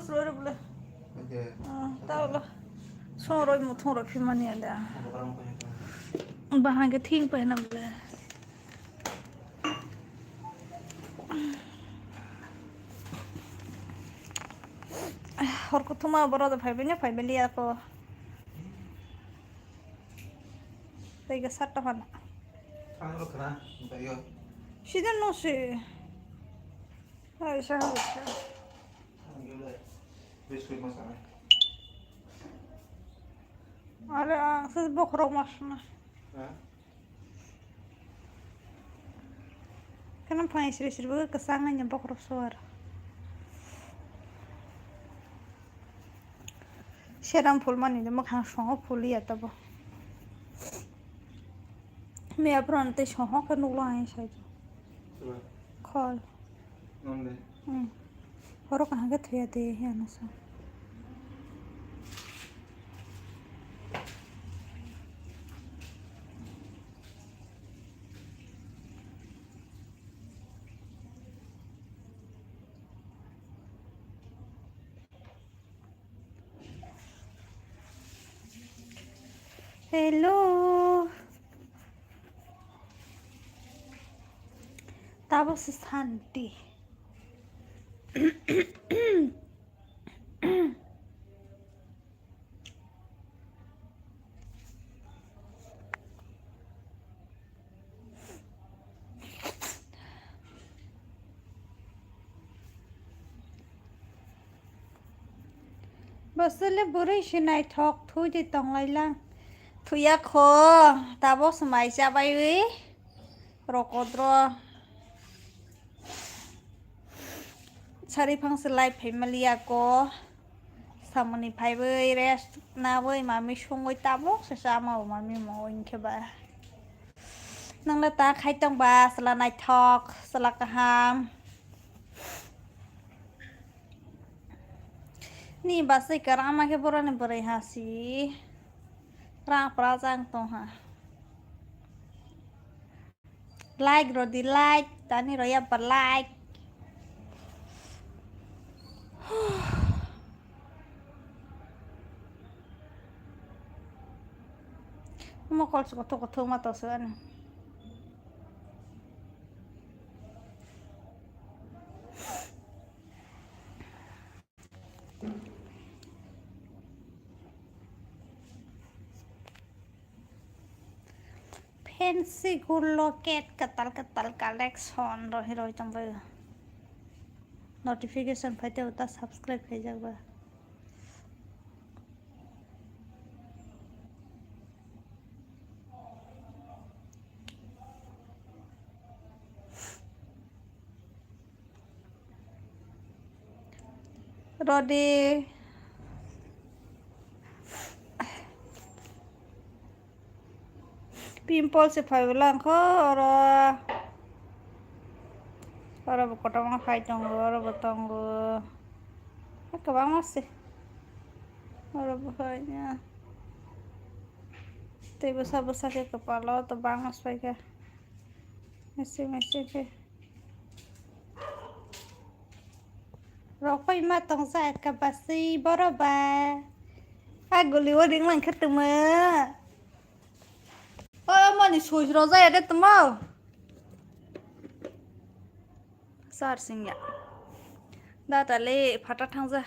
rồi bule tao lo xong rồi một thùng rồi phim anh ấy đã bà hai cái thiên phải nằm bule और को तुम्हारा बड़ा तो भाई बहन लिया को तो ये सात टहन सीधे नो से ऐसा है अरे फिर बकरो मारना kenapa paling sering banget kesangan nyampak suara Seram full money the makan shoh full ya tabo me apron te shoh kan ulah aja saja call orang kan agak teriak deh ya nasa hello tabo sesanti bớt lên bữa nay này thọc thôi thì tổng lại lang thôi ya khó tabo semai siapa ini rokodro cari pangsil live family aku sama nih pai bơi rest na bơi mà mi xuống ngồi tabo sesama mà mi mau ingke ba nang leta khai tong ba sela night talk sela kaham ni basi karama ke borane borai hasi ra prajang tong ha like rodi like tani roya per like mau call suka mata suan pensi loket ketal collection rohi tambah notification pate uta subscribe hai jagba Rodi pimple se phai lang ko ora bokota ma phai tong ora botong ka bang masih ora bahaya te besar ke kepala atau bangas pakai masih ke rokok matang saya ke pasti boroba aku lihat dengan ketemu oh mana suj roza ada temu sar singnya data le phata thangja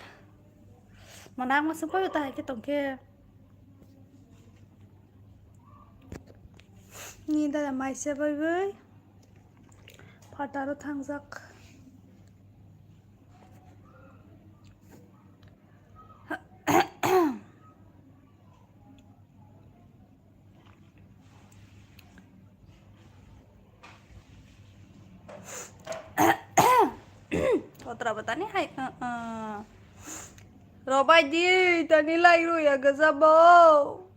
mana masuk kau tak ke tongke ni dah mai se bai phata ro thangjak Otra batani hai Robai di tani lai ru ya gazabo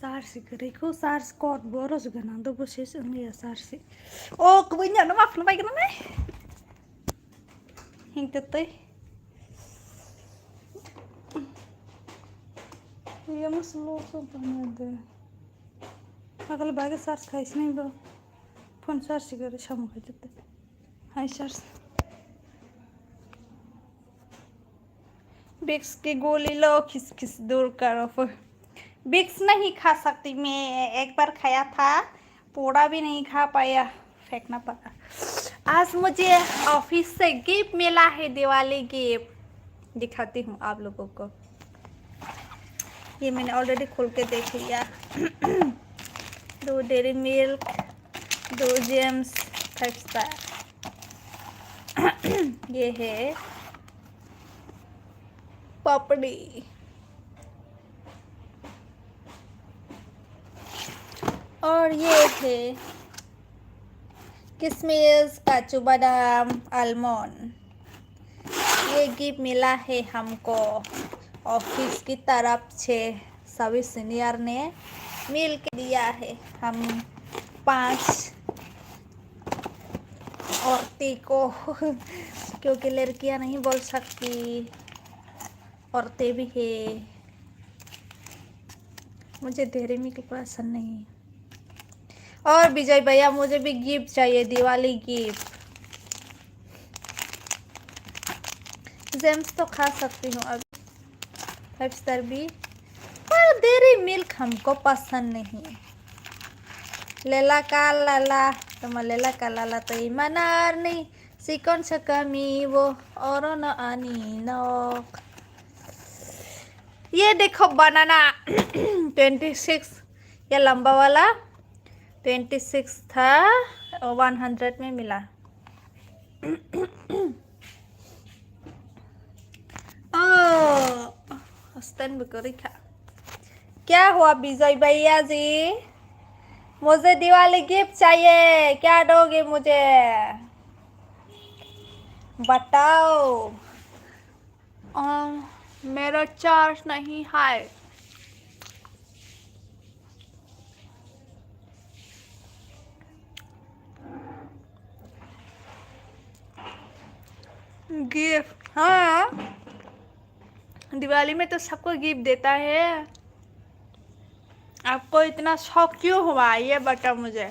Sarsiko sars kod boros ganando boses ya sarsi. Oh, kebanyakan nama apa lagi nama? Hing teteh. Iya mas lo soalnya deh. Agak lebih sars kais nih bro. Phone sarsi करे शाम को जते. Hi sars. बिक्स की गोली लो खिस खिस दूर करो फिर. बिक्स नहीं खा सकती मैं, एक बार खाया था, पूरा भी नहीं खा पाया, फेंकना पड़ा. आज मुझे ऑफिस से गिफ्ट मिला है, दिवाली गिफ्ट. दिखाती हूँ आप लोगों को. ये मैंने ऑलरेडी खोल के देख लिया. 2 डेयरी मिल्क, 2 जेम्स 5 स्टार. ये है पापड़ी और ये है किशमिश, काजू बादाम, आलमंड. ये गिफ्ट मिला है हमको ऑफिस की तरफ से. सभी सीनियर ने मिल के दिया है. हम 5 औरतें को क्योंकि लड़कियां नहीं बोल सकती, औरतें भी है. मुझे डेयरी मिल्क पसंद नहीं. और विजय भैया मुझे भी गिफ्ट चाहिए, दिवाली गिफ्ट. जेम्स तो खा सकती हूँ अभी, 5 स्टार भी, पर डेयरी मिल्क हमको पसंद नहीं. लेला का लाला तो लेला का लाला तो ईमानार नहीं सिकन से कमी वो और न आनी नोक. ये देखो बनाना 26, ये लंबा वाला 26 था और 100 में मिला. हस्तन बकरी खा. क्या हुआ विजय भैया जी, मुझे दिवाली गिफ्ट चाहिए, क्या दोगे मुझे बताओ. मेरा चार्ज नहीं है. गिफ्ट, हाँ दिवाली में तो सबको गिफ्ट देता है. आपको इतना शौक क्यों हुआ ये बताओ मुझे.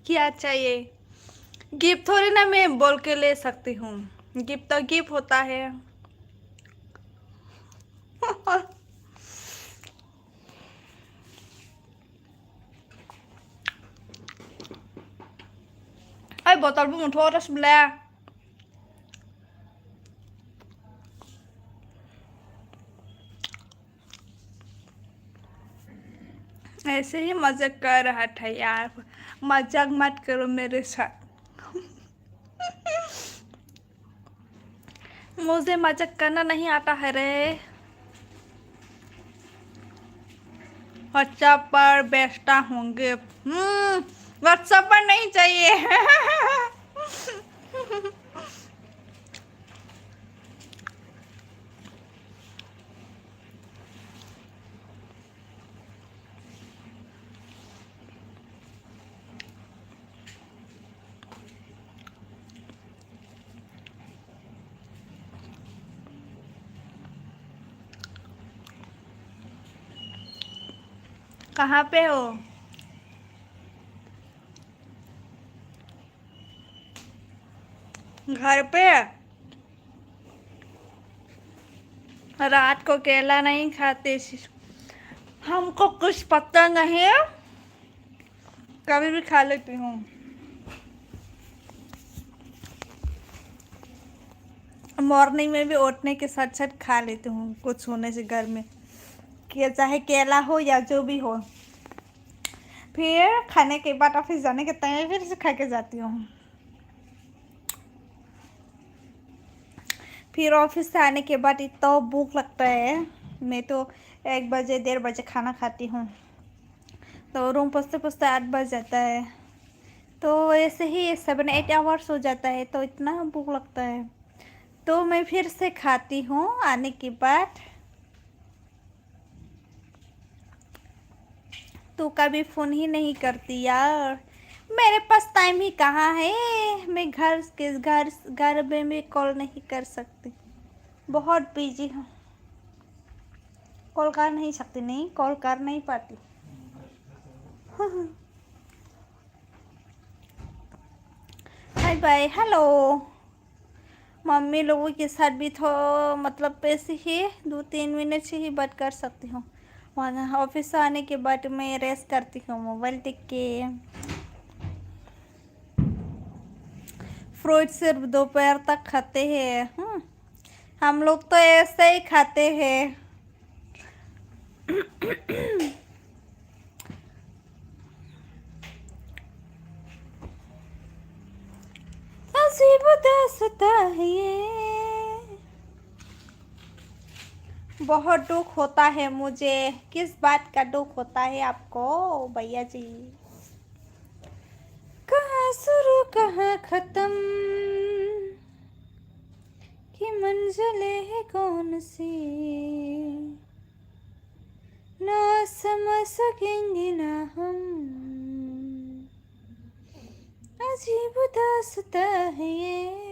क्या चाहिए गिफ्ट थोड़ी ना मैं बोल के ले सकती हूँ. गिफ्ट तो गिफ्ट होता है. अरे बोतल भी मुठो रसगुल्ला. ऐसे ही मजाक कर रहा था यार, मजाक मत करो मेरे साथ. मुझे मजाक करना नहीं आता है रे. व्हाट्सएप पर बेचता होंगे. व्हाट्सएप पर नहीं चाहिए. कहाँ पे हो? घर पे. रात को केला नहीं खाते, हमको कुछ पता नहीं, कभी भी खा लेती हूँ. मॉर्निंग में भी उठने के साथ साथ खा लेती हूँ, कुछ होने से घर में, कि चाहे केला हो या जो भी हो. फिर खाने के बाद ऑफिस जाने के टाइम फिर से खा के जाती हूँ. फिर ऑफिस से आने के बाद इतना भूख लगता है. मैं तो 1 बजे 1:30 बजे खाना खाती हूँ, तो रूम पहुँचते पहुँचते 8 बज जाता है. तो ऐसे ही 7-8 आवर्स हो जाता है, तो इतना भूख लगता है. तो मैं फिर से खाती हूँ आने के बाद. तू कभी फोन ही नहीं करती यार। मेरे पास टाइम ही कहाँ है, मैं घर में भी कॉल नहीं कर सकती, बहुत बिजी हूँ। कॉल कर नहीं सकती, नहीं कॉल कर नहीं पाती। Hi bye hello. मम्मी लोगों के साथ भी तो मतलब ऐसे ही 2-3 मिनट से ही बात कर सकती हूँ। वहाँ ऑफिस से आने के बाद मैं रेस्ट करती हूँ मोबाइल देख के। फ्रूट सिर्फ दोपहर तक खाते हैं। हम लोग तो ऐसे ही खाते हैं। अजीब दास्तां है ये। बहुत दुख होता है मुझे। किस बात का दुख होता है आपको भैया जी? कहाँ शुरू कहाँ खत्म की मंजिलें है कौन सी, ना समझ सकेंगे ना हम। अजीब दास्तां है ये।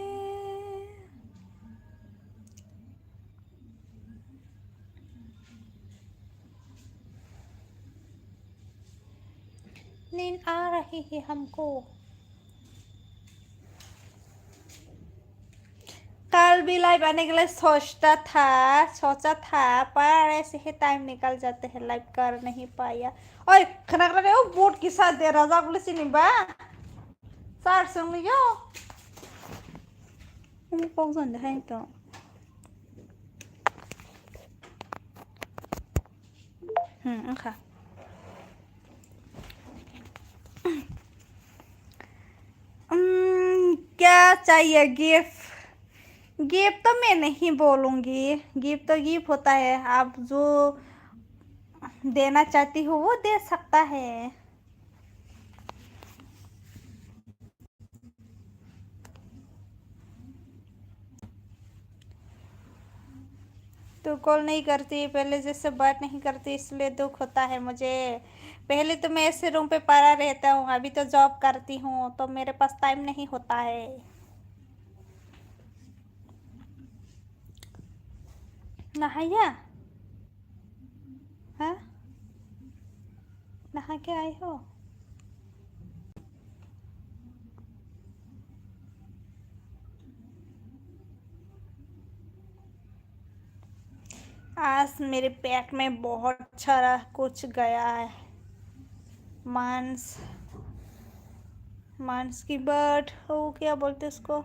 नींद आ रही है हमको। कल भी लाइव आने के लिए सोचा था पर ऐसे ही टाइम निकल जाते हैं, लाइव कर नहीं पाया। ओए खाना खा रहे हो बोर्ड के साथ दे राजा पुलिस नहीं बा सार संग लियो हम कौन सा है तो खा। क्या चाहिए गिफ्ट? गिफ्ट तो मैं नहीं बोलूँगी, गिफ्ट तो गिफ्ट होता है, आप जो देना चाहती हो वो दे सकता है। तो कॉल नहीं करती पहले जैसे बात नहीं करती इसलिए दुख होता है मुझे। पहले तो मैं ऐसे रूम पे पड़ा रहता हूँ, अभी तो जॉब करती हूँ तो मेरे पास टाइम नहीं होता है। नहाया? हाँ नहा के आई हो? आज मेरे पेट में बहुत सारा कुछ गया है। मांस मांस की बर्ड वो क्या बोलते उसको,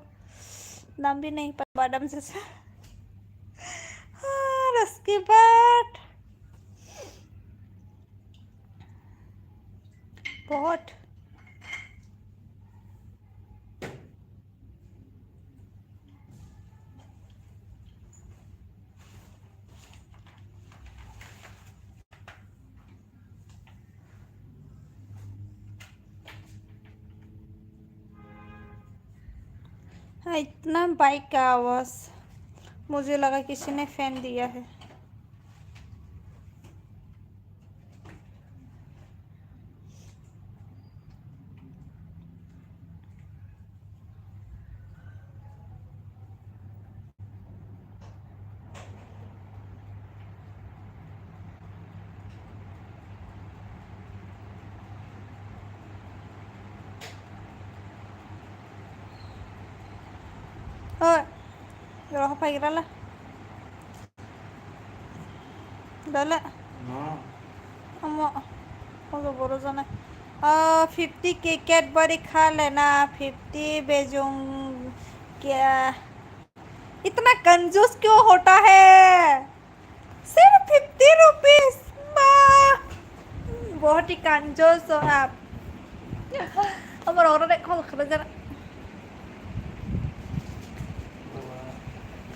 नाम भी नहीं पता। बादाम जैसा रस की बर्ड बहुत। इतना बाइक का आवाज़, मुझे लगा किसी ने फैन दिया है। Roh apa kira lah? Dale. Amo. Ozo बोलो जाना। 50 के कैडबरी खा लेना, 50 भेजूं क्या? इतना कंजूस क्यों होता है? सिर्फ 50 रुपीस। बहुत ही कंजूस हो आप। हमारा और एक खोल कर जरा।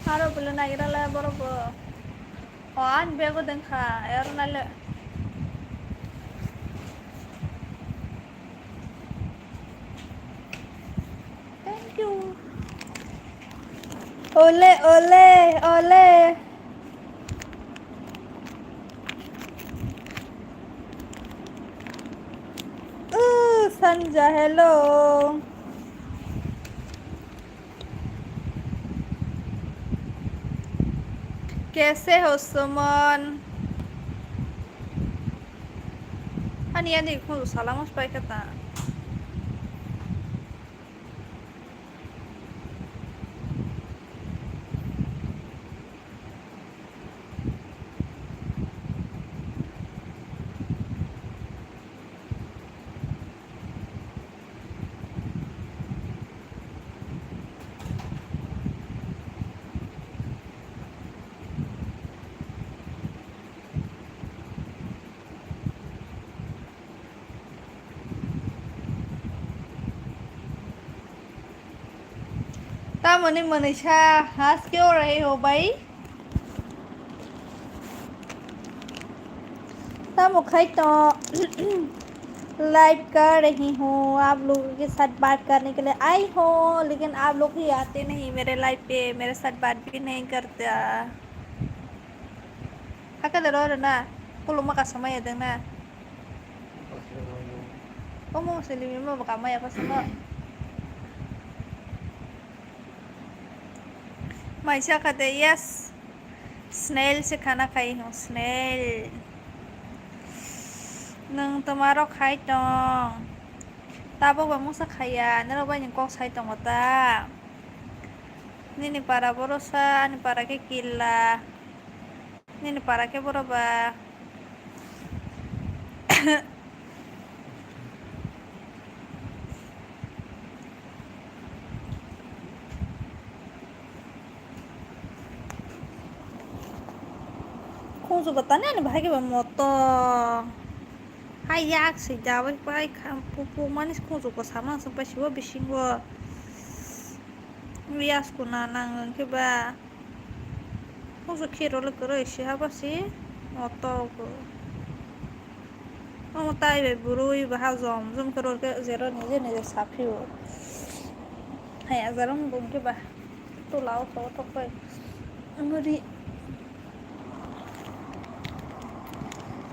Haro belum naik lah baru on bego dengka air nale. Thank you. Ole ole ole. संजा हेलो कैसे हो सुमन Ani kung salam mas baik kata ta mani Manisha हंस क्यों रहे हो भाई ta मुखाई तो लाइव कर रही हूँ आप लोगों के साथ बात करने के लिए आई हूँ लेकिन आप लोग ही आते नहीं मेरे लाइव पे मेरे साथ बात भी नहीं करता Haka da rawar na kullum maka sama ya na Kamu muslimi ma baka maya pa sama Maisha कहते यस स्नेल से खाना खाई हूँ स्नेल nung tomorrow खाई तो tabo ba mo sa kaya nero ba yung kok sai to mata nini para borosa ni para ke kila nini para ke boroba kung su batanya ni bahagi ba moto Hayak si Jawa pai pupu manis kung su ko sama sampai siwa bisingwa Rias ko na nang ke ba kung su kiro le kero isi apa sih moto ko Kamu tahu ya burui bahas zoom kero ke zero nije sapi wo Hai azaram bum ke bah tu lau to koi ngeri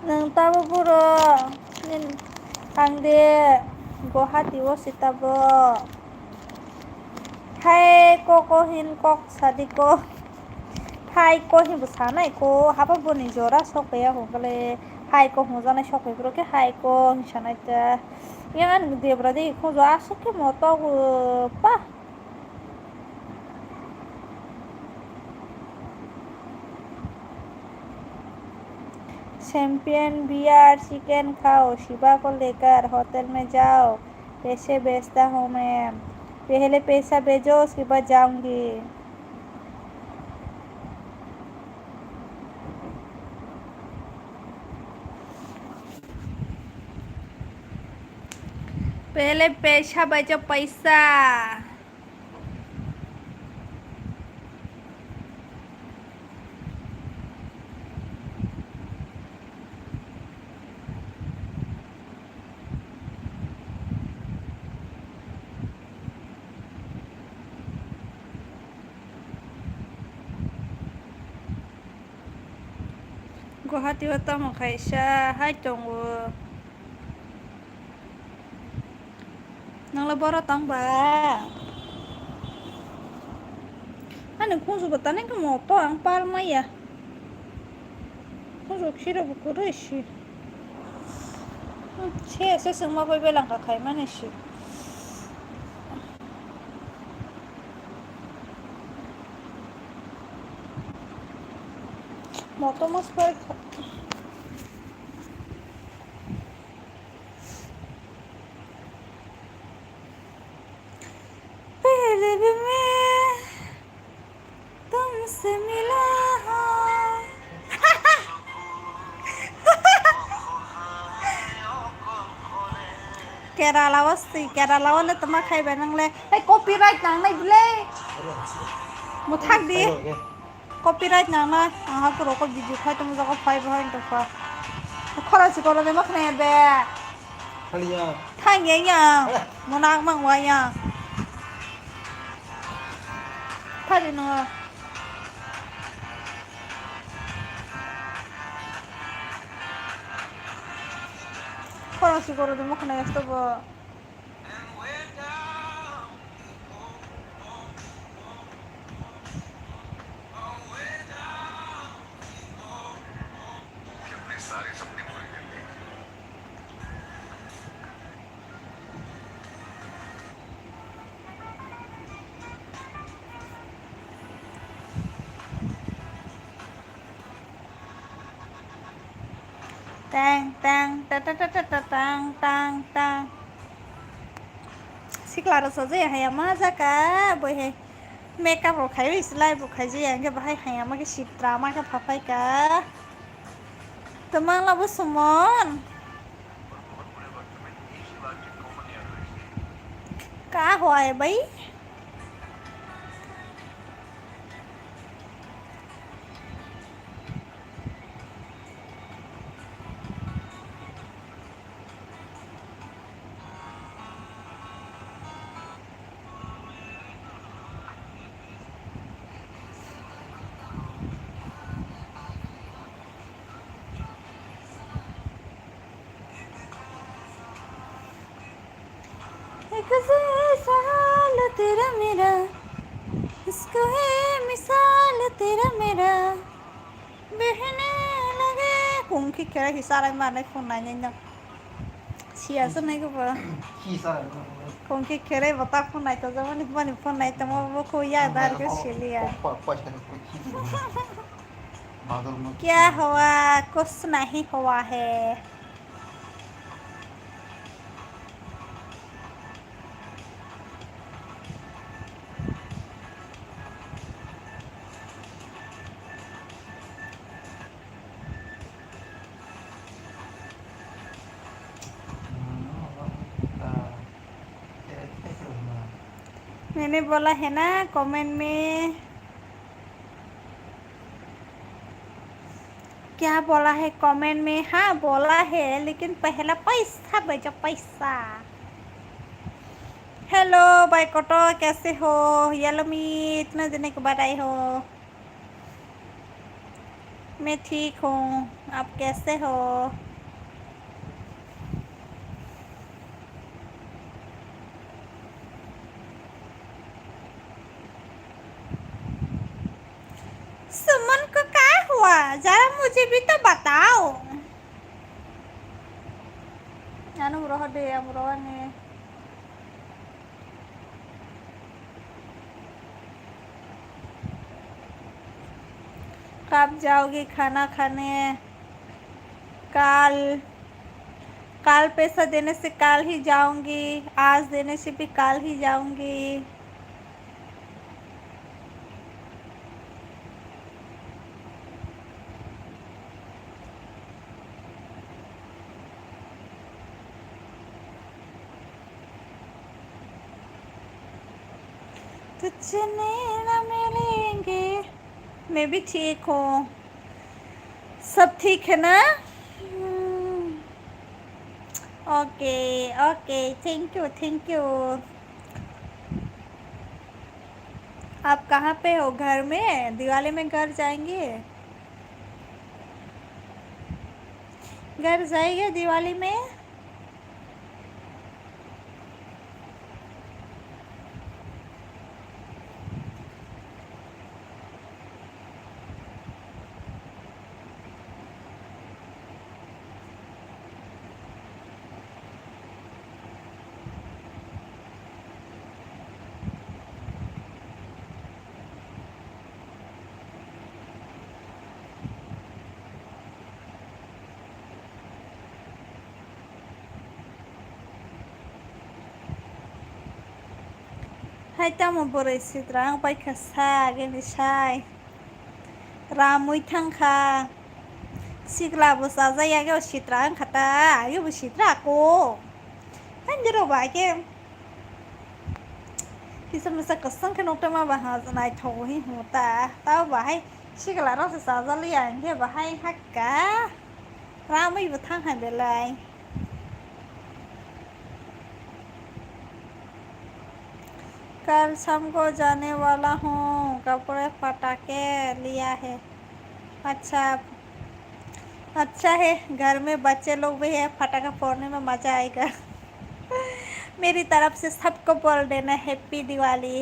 nang tahu puro nin angde Guwahati wo sitabo Hai koko hin kok sadiko Hai ko hin busana ko haba boni jora sok ya hokale Hai ko hujana sok bro ke hai ko nisana ta yan de brade ko jo aso ke moto pa champion beer chicken खाओ शिवा को लेकर hotel में जाओ पैसे भेजता हूँ मैं पहले पैसा भेजो उसके बाद जाऊंगी पहले पैसा भेजो पैसा Guwahati wa tamo kaisa hai tongo nang labora tang ba Ano kung su batane ka moto ang parma ya kung su kira bukuro ishi che se sema pa belang ka kai man ishi moto mas pa पहले भी मैं तुमसे मिला हूँ Kerala wasti Kerala wala tama khai banang le hey copyright nang nai bule mo thak di copyright nang na ha ko ko video khai tum jago phai bhai to pa khora si ko le mak ne be Haliya thang ye ya mo nak mang wa ya Pari no khora si ko le mak ne sto ba tang tang ta ta ta ta ta tang tang tang सिख्लार सजै हाया मा जाका बहे makeup रो खाइ इसलाइ बो खाइ जे आंगे बाहाय हाया मा के सित्रा मा के फाफाय का तमंग लाबो सुमन का हुआ है भाई एक ऐसा हाल तेरा मेरा इसको है मिसाल तेरा मेरा बहने लगे 공기 계획이 사람만의 폰 아니냐 시야서 내가 봐 키사 공기 계획 बता फोन नहीं तो जब नहीं फोन नहीं तो वो को याद आ रहा है लिया क्या हुआ कुछ नहीं हुआ है मैंने बोला है ना कमेंट में क्या बोला है कमेंट में हाँ बोला है लेकिन पहला पैसा भेजो पैसा हेलो भाई कोटो कैसे हो येलोमी इतने दिन के बाद आई हो मैं ठीक हूँ आप कैसे हो सुमन को क्या हुआ जरा मुझे भी तो बताओ anu roh deh am rohane कब जाओगी खाना खाने काल काल पैसा देने से काल ही जाऊंगी आज देने से भी काल ही जाऊंगी तुझसे नैना मिलेंगे मैं भी ठीक हूँ सब ठीक है ना ओके ओके थैंक यू आप कहाँ पे हो घर में दिवाली में घर जाएंगे घर जाएंगे दिवाली में hai ta mo bore sitrang pai khasa ge ni sai ramui thang kha sikla bo sa za ya ge sitrang khata ayo bo sitra ko han jero ba ke kisan masa kasang ke nokta ma ba ha nai tho hi hota tao ba hai sikla ro sa za li yang ge ba hai hakka ramui bo thang han be lai कल शाम को जाने वाला हूँ कपड़े पटाखे लिया है अच्छा है घर में बच्चे लोग भी है पटाखा फोड़ने में मज़ा आएगा मेरी तरफ से सबको बोल देना हैप्पी दिवाली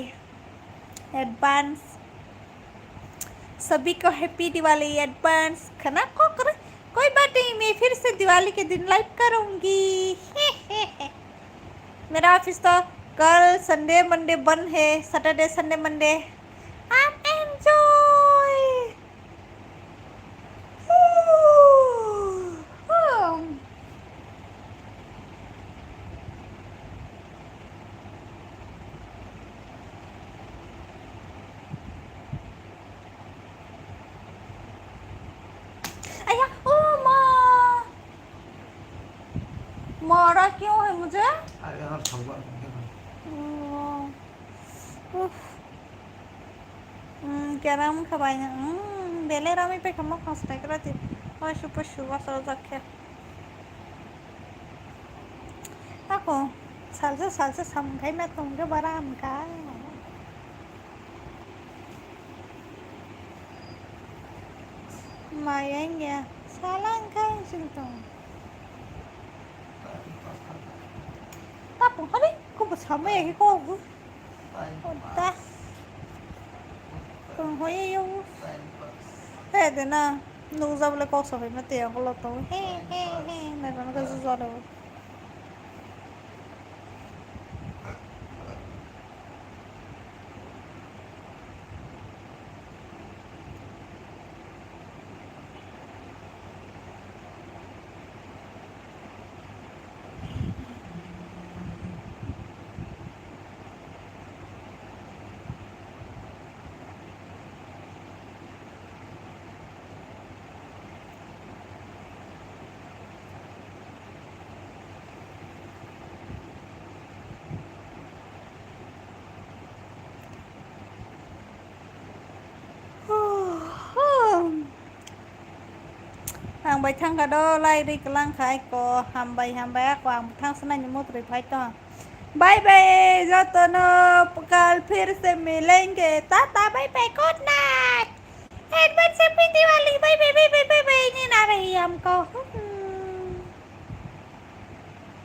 एडवांस सभी को हैप्पी दिवाली एडवांस खाना को कर कोई बात नहीं मैं फिर से दिवाली के दिन लाइव करूँगी मेरा ऑफिस तो कल संडे मंडे बंद है सैटरडे संडे मंडे आप एंजॉय मुझे अरे यार थम्बा क्या नाम खबाइnya dele rami pe kamu konstek rati oh super sugar selalu zakhe aku salsa salsa samkai मैं तुमके बराम का मायेंगे salang kai sinto tapo hari ko bersama ya ko udah hoye yo eh dena nung jab le ko so me te ko lo to he na na ka zo zo hàng bay thang cả đô lai đi cái lang khai có hàm bay ác hoàng thang sân này một rồi phải to bye bye जो तो न कल फिर से मिलेंगे tata bye bye good night adventure Diwali bye bye bye bye bye नहीं ना रही हमको